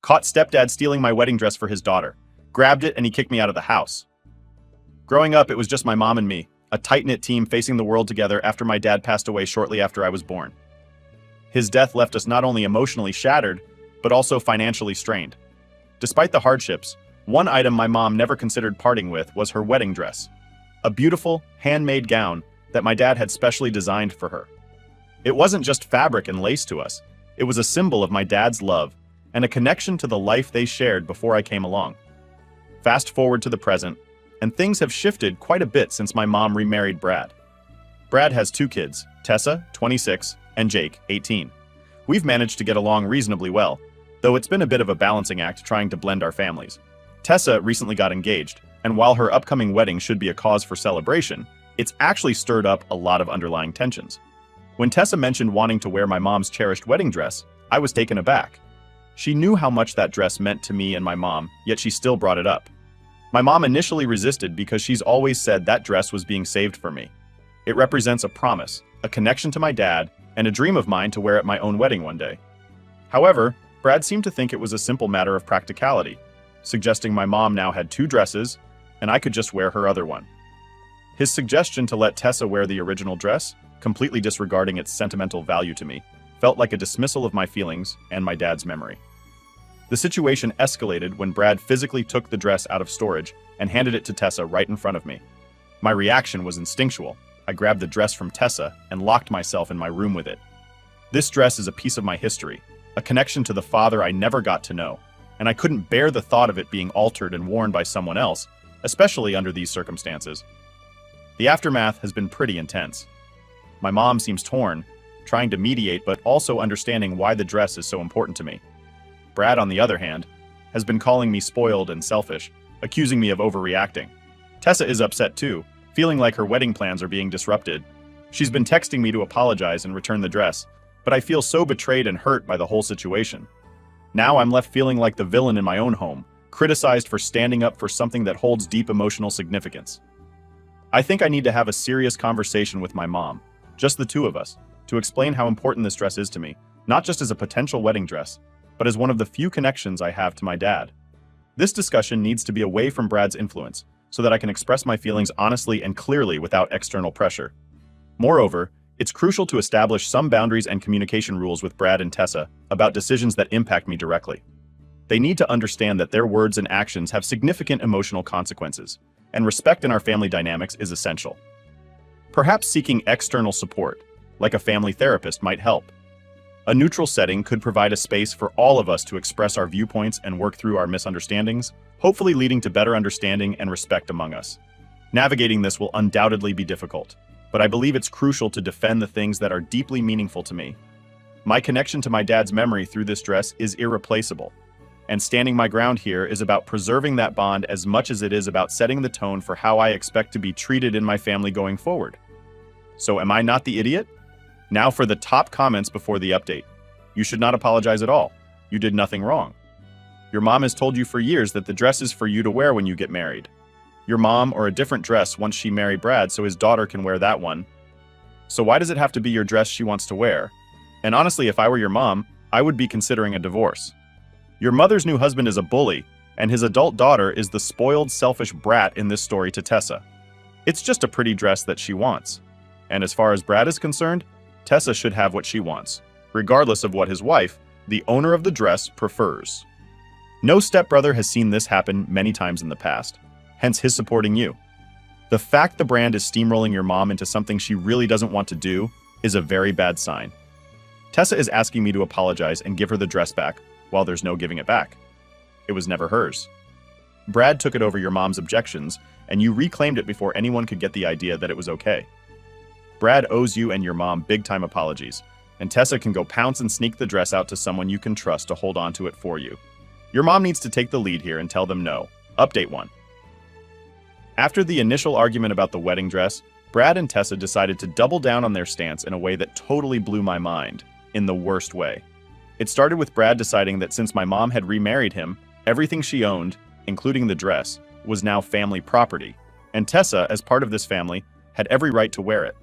Caught stepdad stealing my wedding dress for his daughter. Grabbed it and he kicked me out of the house. Growing up, it was just my mom and me, a tight-knit team facing the world together after my dad passed away shortly after I was born. His death left us not only emotionally shattered, but also financially strained. Despite the hardships, one item my mom never considered parting with was her wedding dress. A beautiful, handmade gown that my dad had specially designed for her. It wasn't just fabric and lace to us, it was a symbol of my dad's love and a connection to the life they shared before I came along. Fast forward to the present, and things have shifted quite a bit since my mom remarried Brad. Brad has two kids, Tessa, 26, and Jake, 18. We've managed to get along reasonably well, though it's been a bit of a balancing act trying to blend our families. Tessa recently got engaged, and while her upcoming wedding should be a cause for celebration, it's actually stirred up a lot of underlying tensions. When Tessa mentioned wanting to wear my mom's cherished wedding dress, I was taken aback. She knew how much that dress meant to me and my mom, yet she still brought it up. My mom initially resisted because she's always said that dress was being saved for me. It represents a promise, a connection to my dad, and a dream of mine to wear at my own wedding one day. However, Brad seemed to think it was a simple matter of practicality, suggesting my mom now had two dresses, and I could just wear her other one. His suggestion to let Tessa wear the original dress, completely disregarding its sentimental value to me, felt like a dismissal of my feelings and my dad's memory. The situation escalated when Brad physically took the dress out of storage and handed it to Tessa right in front of me. My reaction was instinctual. I grabbed the dress from Tessa and locked myself in my room with it. This dress is a piece of my history, a connection to the father I never got to know, and I couldn't bear the thought of it being altered and worn by someone else, especially under these circumstances. The aftermath has been pretty intense. My mom seems torn, trying to mediate but also understanding why the dress is so important to me. Brad, on the other hand, has been calling me spoiled and selfish, accusing me of overreacting. Tessa is upset too, feeling like her wedding plans are being disrupted. She's been texting me to apologize and return the dress, but I feel so betrayed and hurt by the whole situation. Now I'm left feeling like the villain in my own home, criticized for standing up for something that holds deep emotional significance. I think I need to have a serious conversation with my mom, just the two of us, to explain how important this dress is to me, not just as a potential wedding dress, but as one of the few connections I have to my dad. This discussion needs to be away from Brad's influence, so that I can express my feelings honestly and clearly without external pressure. Moreover, it's crucial to establish some boundaries and communication rules with Brad and Tessa about decisions that impact me directly. They need to understand that their words and actions have significant emotional consequences, and respect in our family dynamics is essential. Perhaps seeking external support, like a family therapist, might help. A neutral setting could provide a space for all of us to express our viewpoints and work through our misunderstandings, hopefully leading to better understanding and respect among us. Navigating this will undoubtedly be difficult, but I believe it's crucial to defend the things that are deeply meaningful to me. My connection to my dad's memory through this dress is irreplaceable, and standing my ground here is about preserving that bond as much as it is about setting the tone for how I expect to be treated in my family going forward. So am I not the idiot? Now for the top comments before the update. You should not apologize at all. You did nothing wrong. Your mom has told you for years that the dress is for you to wear when you get married. Your mom or a different dress once she married Brad so his daughter can wear that one. So why does it have to be your dress she wants to wear? And honestly, if I were your mom, I would be considering a divorce. Your mother's new husband is a bully, and his adult daughter is the spoiled, selfish brat in this story to Tessa. It's just a pretty dress that she wants. And as far as Brad is concerned, Tessa should have what she wants, regardless of what his wife, the owner of the dress, prefers. No stepbrother has seen this happen many times in the past, hence his supporting you. The fact the brand is steamrolling your mom into something she really doesn't want to do is a very bad sign. Tessa is asking me to apologize and give her the dress back, while there's no giving it back. It was never hers. Brad took it over your mom's objections, and you reclaimed it before anyone could get the idea that it was okay. Brad owes you and your mom big-time apologies, and Tessa can go pounce and sneak the dress out to someone you can trust to hold on to it for you. Your mom needs to take the lead here and tell them no. Update 1. After the initial argument about the wedding dress, Brad and Tessa decided to double down on their stance in a way that totally blew my mind, in the worst way. It started with Brad deciding that since my mom had remarried him, everything she owned, including the dress, was now family property, and Tessa, as part of this family, had every right to wear it.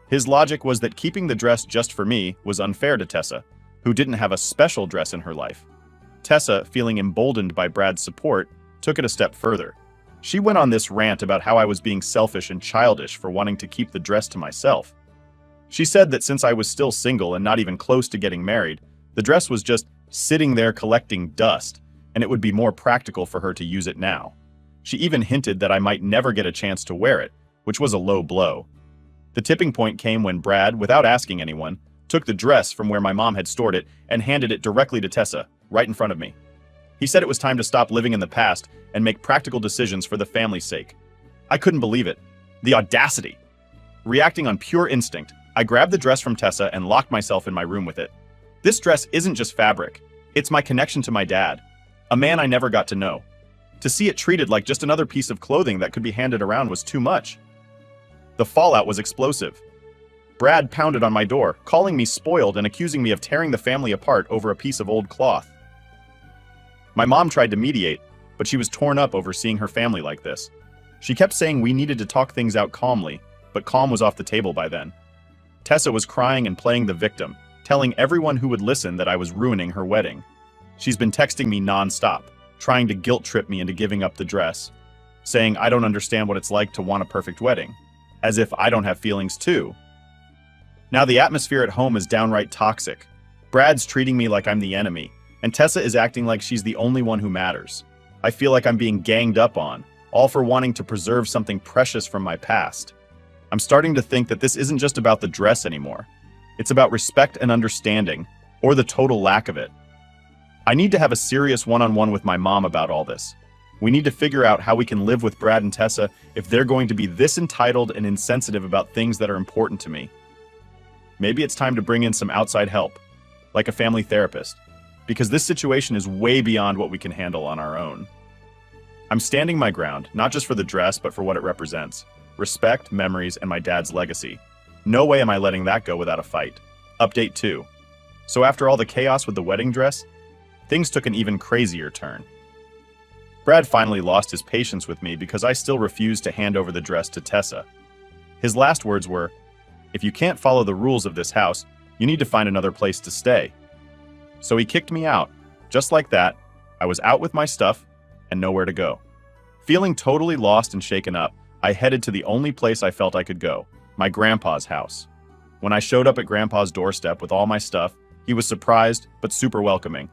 His logic was that keeping the dress just for me was unfair to Tessa, who didn't have a special dress in her life. Tessa, feeling emboldened by Brad's support, took it a step further. She went on this rant about how I was being selfish and childish for wanting to keep the dress to myself. She said that since I was still single and not even close to getting married, the dress was just sitting there collecting dust, and it would be more practical for her to use it now. She even hinted that I might never get a chance to wear it, which was a low blow. The tipping point came when Brad, without asking anyone, took the dress from where my mom had stored it and handed it directly to Tessa, right in front of me. He said it was time to stop living in the past and make practical decisions for the family's sake. I couldn't believe it. The audacity! Reacting on pure instinct, I grabbed the dress from Tessa and locked myself in my room with it. This dress isn't just fabric. It's my connection to my dad, a man I never got to know. To see it treated like just another piece of clothing that could be handed around was too much. The fallout was explosive. Brad pounded on my door, calling me spoiled and accusing me of tearing the family apart over a piece of old cloth. My mom tried to mediate, but she was torn up over seeing her family like this. She kept saying we needed to talk things out calmly, but calm was off the table by then. Tessa was crying and playing the victim, telling everyone who would listen that I was ruining her wedding. She's been texting me non-stop, trying to guilt trip me into giving up the dress, saying I don't understand what it's like to want a perfect wedding, as if I don't have feelings too. Now the atmosphere at home is downright toxic. Brad's treating me like I'm the enemy, and Tessa is acting like she's the only one who matters. I feel like I'm being ganged up on, all for wanting to preserve something precious from my past. I'm starting to think that this isn't just about the dress anymore. It's about respect and understanding, or the total lack of it. I need to have a serious one-on-one with my mom about all this. We need to figure out how we can live with Brad and Tessa if they're going to be this entitled and insensitive about things that are important to me. Maybe it's time to bring in some outside help, like a family therapist, because this situation is way beyond what we can handle on our own. I'm standing my ground, not just for the dress, but for what it represents. Respect, memories, and my dad's legacy. No way am I letting that go without a fight. Update 2. So after all the chaos with the wedding dress, things took an even crazier turn. Brad finally lost his patience with me because I still refused to hand over the dress to Tessa. His last words were, "If you can't follow the rules of this house, you need to find another place to stay." So he kicked me out. Just like that, I was out with my stuff and nowhere to go. Feeling totally lost and shaken up, I headed to the only place I felt I could go, my grandpa's house. When I showed up at Grandpa's doorstep with all my stuff, he was surprised but super welcoming.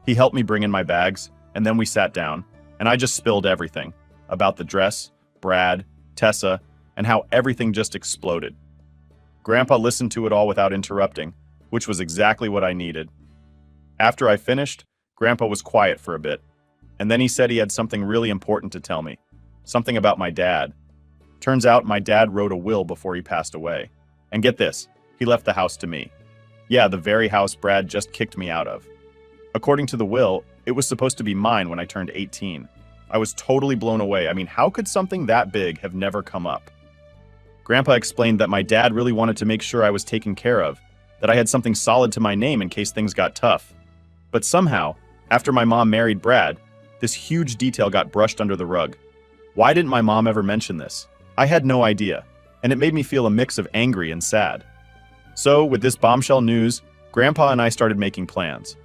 He helped me bring in my bags, and then we sat down, and I just spilled everything about the dress, Brad, Tessa, and how everything just exploded. Grandpa listened to it all without interrupting, which was exactly what I needed. After I finished, Grandpa was quiet for a bit, and then he said he had something really important to tell me, something about my dad. Turns out my dad wrote a will before he passed away. And get this, he left the house to me. Yeah, the very house Brad just kicked me out of. According to the will, it was supposed to be mine when I turned 18. I was totally blown away. I mean, how could something that big have never come up? Grandpa explained that my dad really wanted to make sure I was taken care of, that I had something solid to my name in case things got tough. But somehow, after my mom married Brad, this huge detail got brushed under the rug. Why didn't my mom ever mention this? I had no idea, and it made me feel a mix of angry and sad. So, with this bombshell news, Grandpa and I started making plans.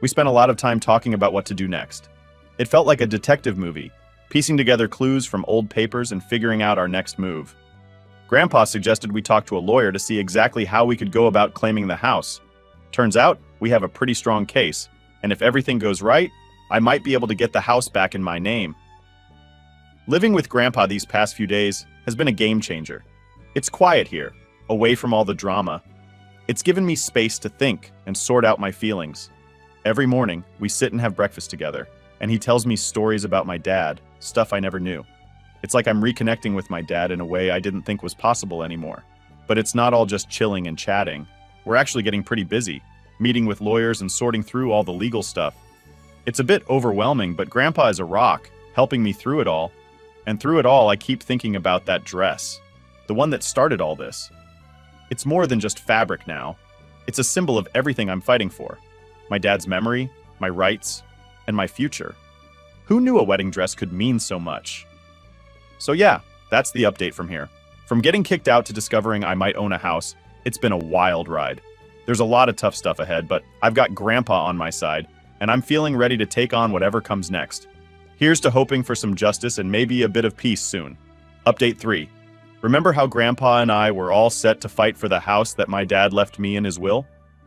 We spent a lot of time talking about what to do next. It felt like a detective movie, piecing together clues from old papers and figuring out our next move. Grandpa suggested we talk to a lawyer to see exactly how we could go about claiming the house. Turns out, we have a pretty strong case, and if everything goes right, I might be able to get the house back in my name. Living with Grandpa these past few days has been a game changer. It's quiet here, away from all the drama. It's given me space to think and sort out my feelings. Every morning, we sit and have breakfast together, and he tells me stories about my dad, stuff I never knew. It's like I'm reconnecting with my dad in a way I didn't think was possible anymore. But it's not all just chilling and chatting. We're actually getting pretty busy, meeting with lawyers and sorting through all the legal stuff. It's a bit overwhelming, but Grandpa is a rock, helping me through it all. And through it all, I keep thinking about that dress, the one that started all this. It's more than just fabric now. It's a symbol of everything I'm fighting for. My dad's memory, my rights, and my future. Who knew a wedding dress could mean so much? So yeah, that's the update from here. From getting kicked out to discovering I might own a house, it's been a wild ride. There's a lot of tough stuff ahead, but I've got Grandpa on my side, and I'm feeling ready to take on whatever comes next. Here's to hoping for some justice and maybe a bit of peace soon. Update 3. Remember how Grandpa and I were all set to fight for the house that my dad left me in his will?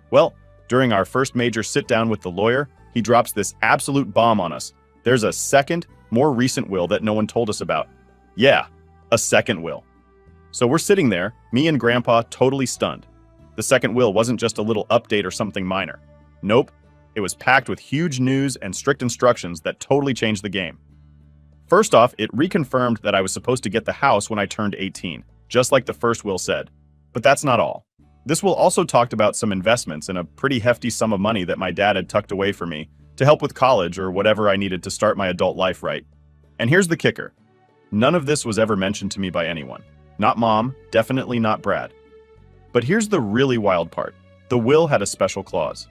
Well, during our first major sit-down with the lawyer, he drops this absolute bomb on us. There's a second, more recent will that no one told us about. Yeah, a second will. So we're sitting there, me and Grandpa totally stunned. The second will wasn't just a little update or something minor. Nope, it was packed with huge news and strict instructions that totally changed the game. First off, it reconfirmed that I was supposed to get the house when I turned 18, just like the first will said. But that's not all. This will also talked about some investments and a pretty hefty sum of money that my dad had tucked away for me to help with college or whatever I needed to start my adult life right. And here's the kicker. None of this was ever mentioned to me by anyone. Not Mom, definitely not Brad. But here's the really wild part. The will had a special clause.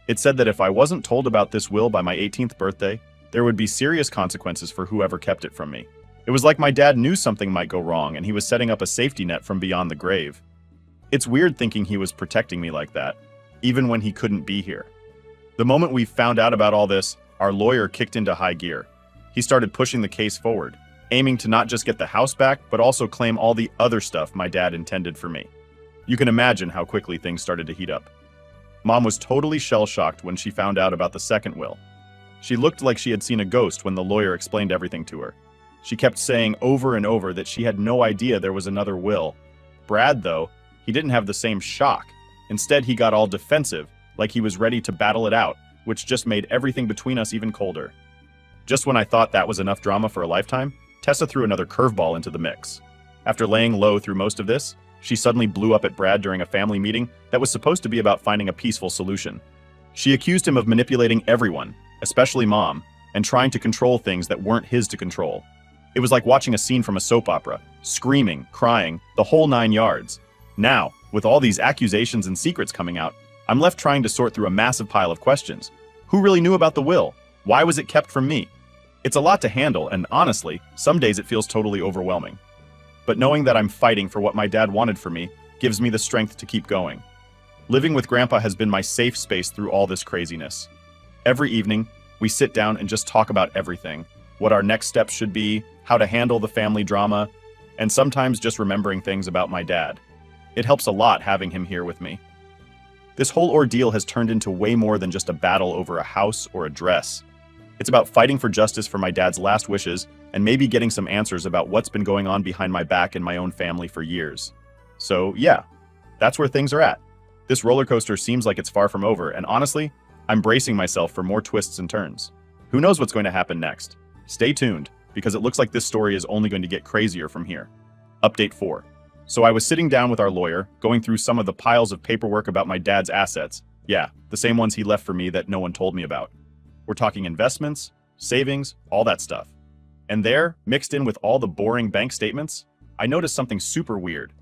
It said that if I wasn't told about this will by my 18th birthday, there would be serious consequences for whoever kept it from me. It was like my dad knew something might go wrong and he was setting up a safety net from beyond the grave. It's weird thinking he was protecting me like that, even when he couldn't be here. The moment we found out about all this, our lawyer kicked into high gear. He started pushing the case forward, aiming to not just get the house back, but also claim all the other stuff my dad intended for me. You can imagine how quickly things started to heat up. Mom was totally shell-shocked when she found out about the second will. She looked like she had seen a ghost when the lawyer explained everything to her. She kept saying over and over that she had no idea there was another will. Brad, though, he didn't have the same shock. Instead, he got all defensive, like he was ready to battle it out, which just made everything between us even colder. Just when I thought that was enough drama for a lifetime, Tessa threw another curveball into the mix. After laying low through most of this, she suddenly blew up at Brad during a family meeting that was supposed to be about finding a peaceful solution. She accused him of manipulating everyone, especially Mom, and trying to control things that weren't his to control. It was like watching a scene from a soap opera, screaming, crying, the whole 9 yards. Now, with all these accusations and secrets coming out, I'm left trying to sort through a massive pile of questions. Who really knew about the will? Why was it kept from me? It's a lot to handle, and honestly, some days it feels totally overwhelming. But knowing that I'm fighting for what my dad wanted for me gives me the strength to keep going. Living with Grandpa has been my safe space through all this craziness. Every evening, we sit down and just talk about everything. What our next steps should be, how to handle the family drama, and sometimes just remembering things about my dad. It helps a lot having him here with me. This whole ordeal has turned into way more than just a battle over a house or a dress. It's about fighting for justice for my dad's last wishes and maybe getting some answers about what's been going on behind my back in my own family for years. So yeah, that's where things are at. This roller coaster seems like it's far from over, and honestly, I'm bracing myself for more twists and turns. Who knows what's going to happen next? Stay tuned, because it looks like this story is only going to get crazier from here. Update 4. So I was sitting down with our lawyer, going through some of the piles of paperwork about my dad's assets. Yeah, the same ones he left for me that no one told me about. We're talking investments, savings, all that stuff. And there, mixed in with all the boring bank statements, I noticed something super weird.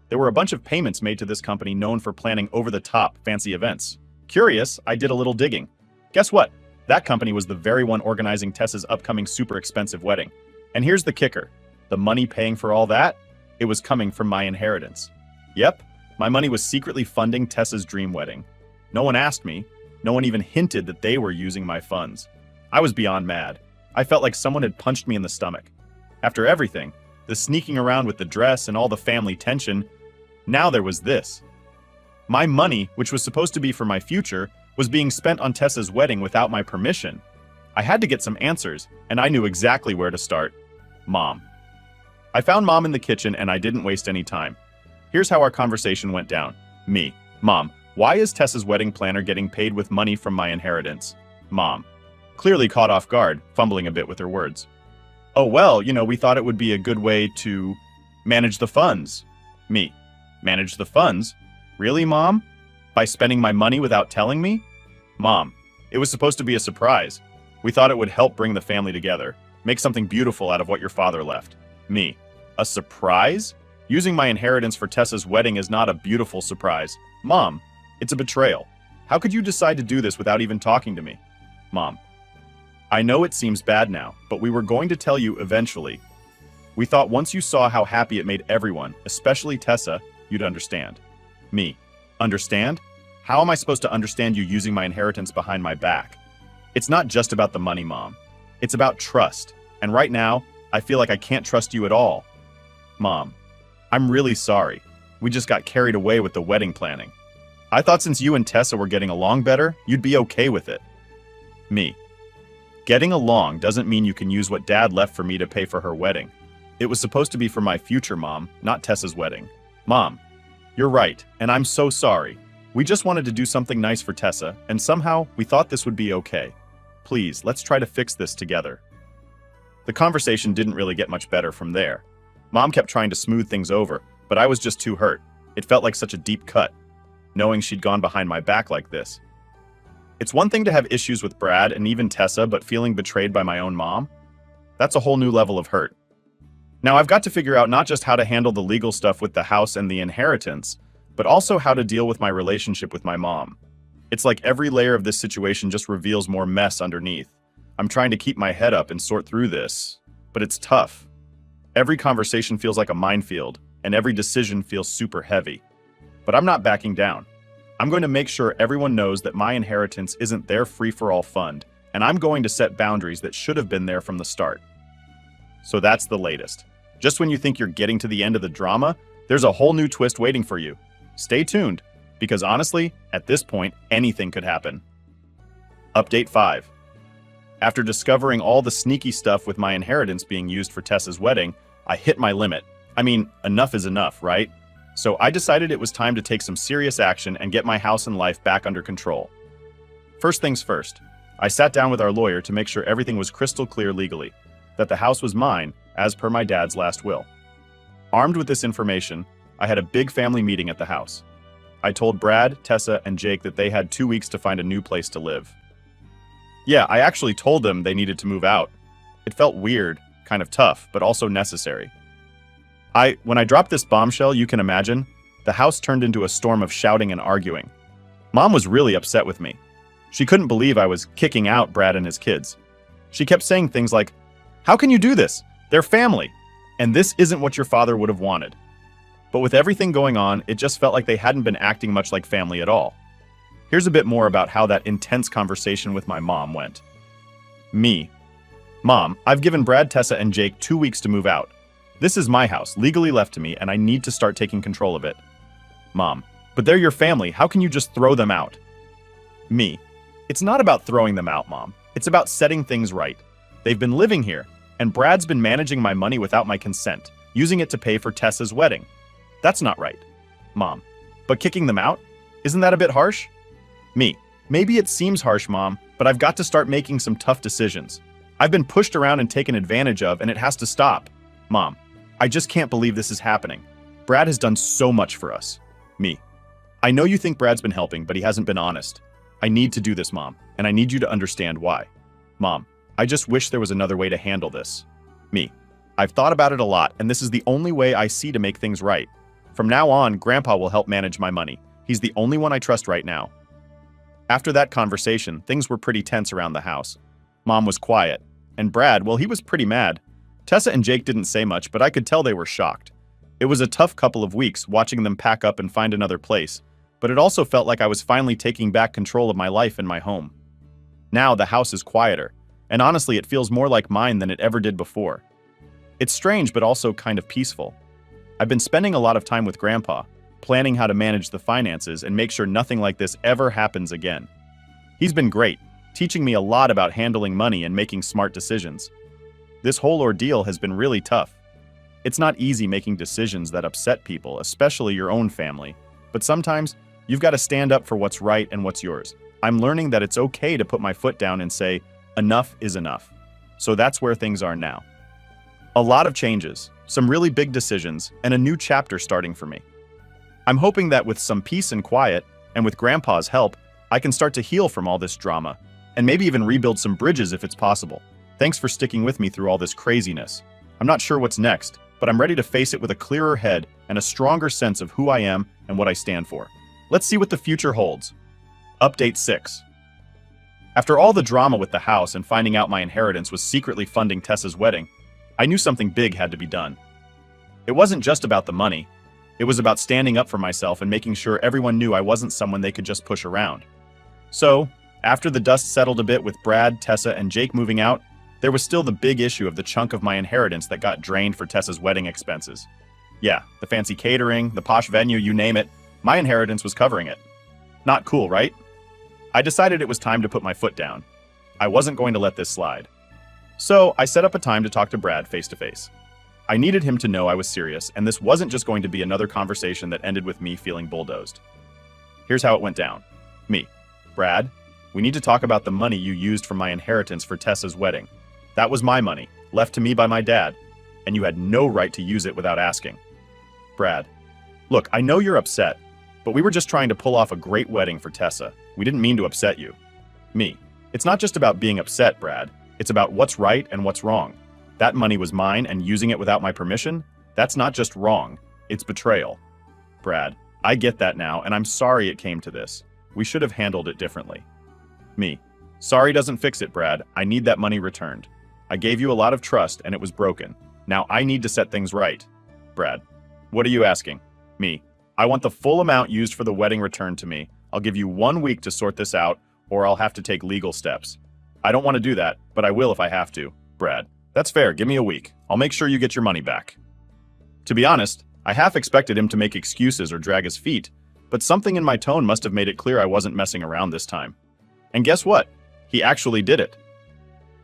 There were a bunch of payments made to this company known for planning over-the-top fancy events. Curious, I did a little digging. Guess what? That company was the very one organizing Tessa's upcoming super expensive wedding. And here's the kicker. The money paying for all that? It was coming from my inheritance. Yep, my money was secretly funding Tessa's dream wedding. No one asked me. No one even hinted that they were using my funds. I was beyond mad. I felt like someone had punched me in the stomach. After everything, the sneaking around with the dress and all the family tension, now there was this. My money, which was supposed to be for my future, was being spent on Tessa's wedding without my permission. I had to get some answers, and I knew exactly where to start. Mom. I found Mom in the kitchen, and I didn't waste any time. Here's how our conversation went down. Me. Mom, why is Tessa's wedding planner getting paid with money from my inheritance? Mom. Clearly caught off guard, fumbling a bit with her words. Oh well, we thought it would be a good way to manage the funds. Me. Manage the funds? Really, Mom? By spending my money without telling me? Mom. It was supposed to be a surprise. We thought it would help bring the family together, make something beautiful out of what your father left. Me. A surprise? Using my inheritance for Tessa's wedding is not a beautiful surprise. Mom, it's a betrayal. How could you decide to do this without even talking to me? Mom. I know it seems bad now, but we were going to tell you eventually. We thought once you saw how happy it made everyone, especially Tessa, you'd understand. Me. Understand? How am I supposed to understand you using my inheritance behind my back? It's not just about the money, Mom. It's about trust. And right now, I feel like I can't trust you at all. Mom, I'm really sorry. We just got carried away with the wedding planning. I thought since you and Tessa were getting along better, you'd be okay with it. Me. Getting along doesn't mean you can use what Dad left for me to pay for her wedding. It was supposed to be for my future, Mom, not Tessa's wedding. Mom, you're right, and I'm so sorry. We just wanted to do something nice for Tessa, and somehow we thought this would be okay. Please, let's try to fix this together. The conversation didn't really get much better from there. Mom kept trying to smooth things over, but I was just too hurt. It felt like such a deep cut, knowing she'd gone behind my back like this. It's one thing to have issues with Brad and even Tessa, but feeling betrayed by my own mom? That's a whole new level of hurt. Now I've got to figure out not just how to handle the legal stuff with the house and the inheritance, but also how to deal with my relationship with my mom. It's like every layer of this situation just reveals more mess underneath. I'm trying to keep my head up and sort through this, but it's tough. Every conversation feels like a minefield, and every decision feels super heavy. But I'm not backing down. I'm going to make sure everyone knows that my inheritance isn't their free-for-all fund, and I'm going to set boundaries that should have been there from the start. So that's the latest. Just when you think you're getting to the end of the drama, there's a whole new twist waiting for you. Stay tuned, because honestly, at this point, anything could happen. Update 5. After discovering all the sneaky stuff with my inheritance being used for Tessa's wedding, I hit my limit. I mean, enough is enough, right? So I decided it was time to take some serious action and get my house and life back under control. First things first, I sat down with our lawyer to make sure everything was crystal clear legally, that the house was mine, as per my dad's last will. Armed with this information, I had a big family meeting at the house. I told Brad, Tessa, and Jake that they had 2 weeks to find a new place to live. Yeah, I actually told them they needed to move out. It felt weird, kind of tough, but also necessary. When I dropped this bombshell, you can imagine, the house turned into a storm of shouting and arguing. Mom was really upset with me. She couldn't believe I was kicking out Brad and his kids. She kept saying things like, "How can you do this? They're family. And this isn't what your father would have wanted." But with everything going on, it just felt like they hadn't been acting much like family at all. Here's a bit more about how that intense conversation with my mom went. Me. Mom, I've given Brad, Tessa, and Jake 2 weeks to move out. This is my house, legally left to me, and I need to start taking control of it. Mom, but they're your family. How can you just throw them out? Me. It's not about throwing them out, Mom. It's about setting things right. They've been living here, and Brad's been managing my money without my consent, using it to pay for Tessa's wedding. That's not right. Mom, but kicking them out? Isn't that a bit harsh? Me. Maybe it seems harsh, Mom, but I've got to start making some tough decisions. I've been pushed around and taken advantage of, and it has to stop. Mom, I just can't believe this is happening. Brad has done so much for us. Me. I know you think Brad's been helping, but he hasn't been honest. I need to do this, Mom, and I need you to understand why. Mom, I just wish there was another way to handle this. Me. I've thought about it a lot, and this is the only way I see to make things right. From now on, Grandpa will help manage my money. He's the only one I trust right now. After that conversation, things were pretty tense around the house. Mom was quiet, and Brad, well, he was pretty mad. Tessa and Jake didn't say much, but I could tell they were shocked. It was a tough couple of weeks watching them pack up and find another place, but it also felt like I was finally taking back control of my life and my home. Now the house is quieter, and honestly it feels more like mine than it ever did before. It's strange but also kind of peaceful. I've been spending a lot of time with Grandpa, planning how to manage the finances and make sure nothing like this ever happens again. He's been great, teaching me a lot about handling money and making smart decisions. This whole ordeal has been really tough. It's not easy making decisions that upset people, especially your own family, but sometimes you've got to stand up for what's right and what's yours. I'm learning that it's okay to put my foot down and say, enough is enough. So that's where things are now. A lot of changes, some really big decisions, and a new chapter starting for me. I'm hoping that with some peace and quiet, and with Grandpa's help, I can start to heal from all this drama, and maybe even rebuild some bridges if it's possible. Thanks for sticking with me through all this craziness. I'm not sure what's next, but I'm ready to face it with a clearer head and a stronger sense of who I am and what I stand for. Let's see what the future holds. Update 6. After all the drama with the house and finding out my inheritance was secretly funding Tessa's wedding, I knew something big had to be done. It wasn't just about the money. It was about standing up for myself and making sure everyone knew I wasn't someone they could just push around. So, After the dust settled a bit with Brad, Tessa, and Jake moving out, there was still the big issue of the chunk of my inheritance that got drained for Tessa's wedding expenses. Yeah, the fancy catering, the posh venue, you name it, my inheritance was covering it. Not cool, right? I decided it was time to put my foot down. I wasn't going to let this slide. So I set up a time to talk to Brad face to face. I needed him to know I was serious, and this wasn't just going to be another conversation that ended with me feeling bulldozed. Here's how it went down. Me. Brad, we need to talk about the money you used from my inheritance for Tessa's wedding. That was my money, left to me by my dad, and you had no right to use it without asking. Brad, look, I know you're upset, but we were just trying to pull off a great wedding for Tessa. We didn't mean to upset you. Me. It's not just about being upset, Brad. It's about what's right and what's wrong. That money was mine, and using it without my permission? That's not just wrong. It's betrayal. Brad, I get that now, and I'm sorry it came to this. We should have handled it differently. Me. Sorry doesn't fix it, Brad. I need that money returned. I gave you a lot of trust, and it was broken. Now I need to set things right. Brad. What are you asking? Me. I want the full amount used for the wedding returned to me. I'll give you 1 week to sort this out, or I'll have to take legal steps. I don't want to do that, but I will if I have to. Brad. That's fair, give me a week. I'll make sure you get your money back. To be honest, I half expected him to make excuses or drag his feet, but something in my tone must have made it clear I wasn't messing around this time. And guess what? He actually did it.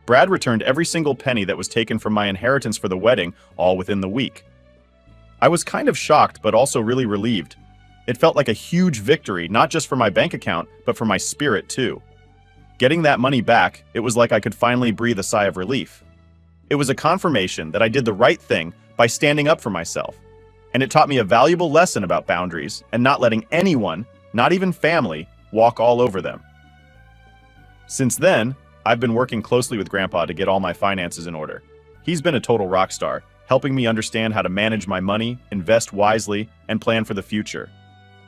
Brad returned every single penny that was taken from my inheritance for the wedding, all within the week. I was kind of shocked, but also really relieved. It felt like a huge victory, not just for my bank account, but for my spirit too. Getting that money back, it was like I could finally breathe a sigh of relief. It was a confirmation that I did the right thing by standing up for myself. And it taught me a valuable lesson about boundaries and not letting anyone, not even family, walk all over them. Since then, I've been working closely with Grandpa to get all my finances in order. He's been a total rock star, helping me understand how to manage my money, invest wisely, and plan for the future.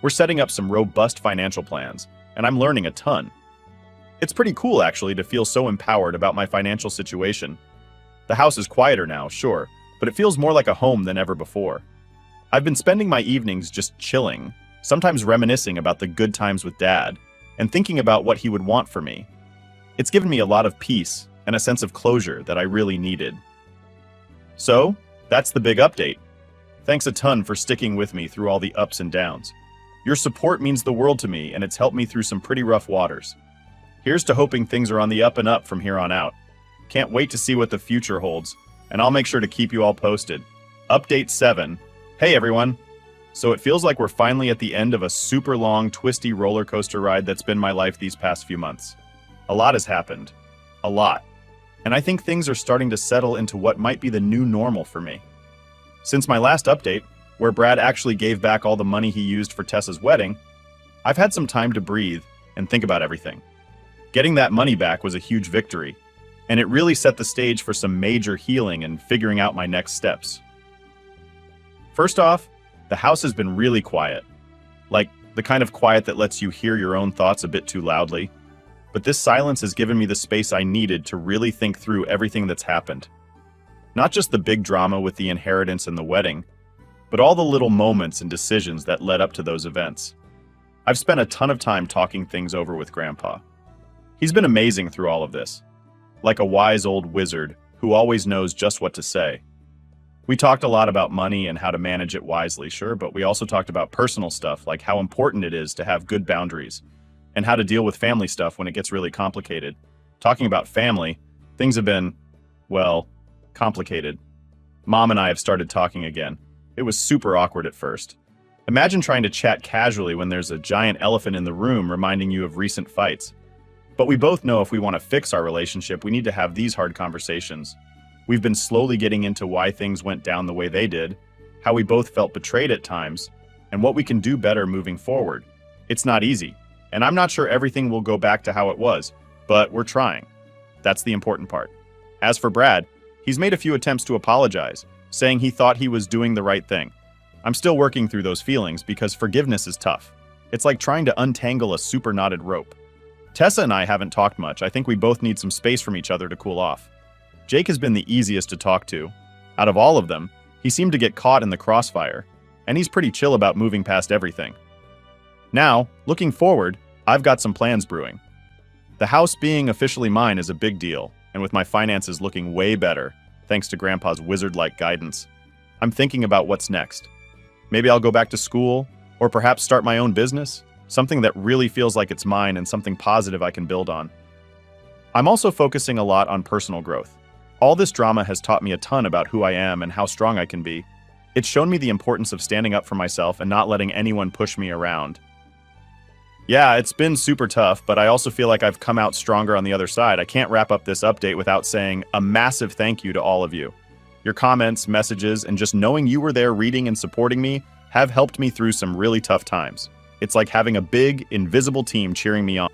We're setting up some robust financial plans, and I'm learning a ton. It's pretty cool, actually, to feel so empowered about my financial situation. The house is quieter now, sure, but it feels more like a home than ever before. I've been spending my evenings just chilling, sometimes reminiscing about the good times with Dad, and thinking about what he would want for me. It's given me a lot of peace and a sense of closure that I really needed. So, that's the big update. Thanks a ton for sticking with me through all the ups and downs. Your support means the world to me, and it's helped me through some pretty rough waters. Here's to hoping things are on the up and up from here on out. Can't wait to see what the future holds, and I'll make sure to keep you all posted. Update 7. Hey everyone! So it feels like we're finally at the end of a super long, twisty roller coaster ride that's been my life these past few months. A lot has happened. A lot. And I think things are starting to settle into what might be the new normal for me. Since my last update, where Brad actually gave back all the money he used for Tessa's wedding, I've had some time to breathe and think about everything. Getting that money back was a huge victory, and it really set the stage for some major healing and figuring out my next steps. First off, the house has been really quiet. Like, the kind of quiet that lets you hear your own thoughts a bit too loudly. But this silence has given me the space I needed to really think through everything that's happened. Not just the big drama with the inheritance and the wedding, but all the little moments and decisions that led up to those events. I've spent a ton of time talking things over with Grandpa. He's been amazing through all of this, like a wise old wizard who always knows just what to say. We talked a lot about money and how to manage it wisely, sure, but we also talked about personal stuff, like how important it is to have good boundaries, and how to deal with family stuff when it gets really complicated. Talking about family, things have been, well, complicated. Mom and I have started talking again. It was super awkward at first. Imagine trying to chat casually when there's a giant elephant in the room reminding you of recent fights. But we both know if we want to fix our relationship, we need to have these hard conversations. We've been slowly getting into why things went down the way they did, how we both felt betrayed at times, and what we can do better moving forward. It's not easy, and I'm not sure everything will go back to how it was, but we're trying. That's the important part. As for Brad, he's made a few attempts to apologize, saying he thought he was doing the right thing. I'm still working through those feelings because forgiveness is tough. It's like trying to untangle a super knotted rope. Tessa and I haven't talked much. I think we both need some space from each other to cool off. Jake has been the easiest to talk to. Out of all of them, he seemed to get caught in the crossfire, and he's pretty chill about moving past everything. Now, looking forward, I've got some plans brewing. The house being officially mine is a big deal, and with my finances looking way better, thanks to Grandpa's wizard-like guidance, I'm thinking about what's next. Maybe I'll go back to school, or perhaps start my own business, something that really feels like it's mine and something positive I can build on. I'm also focusing a lot on personal growth. All this drama has taught me a ton about who I am and how strong I can be. It's shown me the importance of standing up for myself and not letting anyone push me around. Yeah, it's been super tough, but I also feel like I've come out stronger on the other side. I can't wrap up this update without saying a massive thank you to all of you. Your comments, messages, and just knowing you were there reading and supporting me have helped me through some really tough times. It's like having a big, invisible team cheering me on.